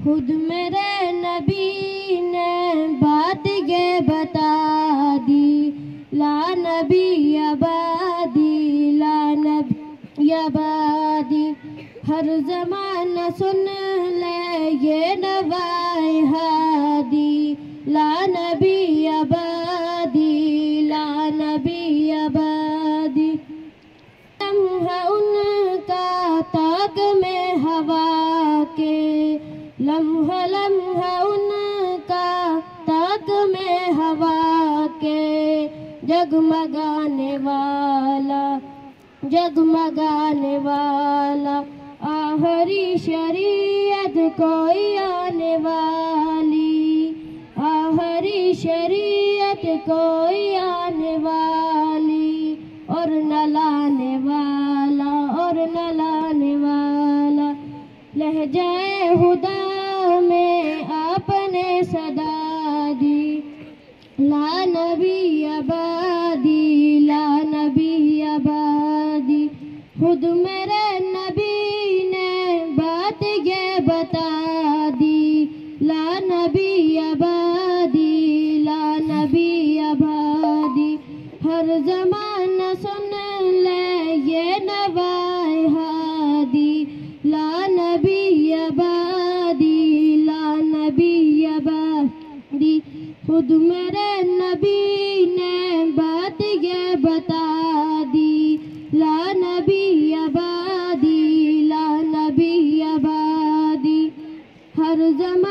खुद मेरे नबी ने बात ये बता दी, ला नबी आबादी, ला नबी आबादी। हर ज़माना सुन ले ये नवाए हादी, ला नबी आबादी, ला नबी आबादी। लम्हा उनका ताक में हवा के, लम्हा लम्हा उनका ताक में हवा के, जगमगाने वाला, जगमगाने वाला। आखिरी शरीयत कोई आने वाली, आखिरी शरीयत कोई आने वाली, और न लाने वाला, और न लाने वाला। लहजाए खुदा में आपने सदा दी, ला नबी आबादी, ला नबी आबादी। खुद मेरे नबी ने बात ये बता दी, ला नबी आबादी, ला नबी आबादी। हर ज़माना सुन ले ये नवाए हादी, ला नबी आबादी, ला नबी आबादी। खुद मेरे नबी ने बात ये बता दी, ला नबी आबादी, ला नबी आबादी। हर ज़माना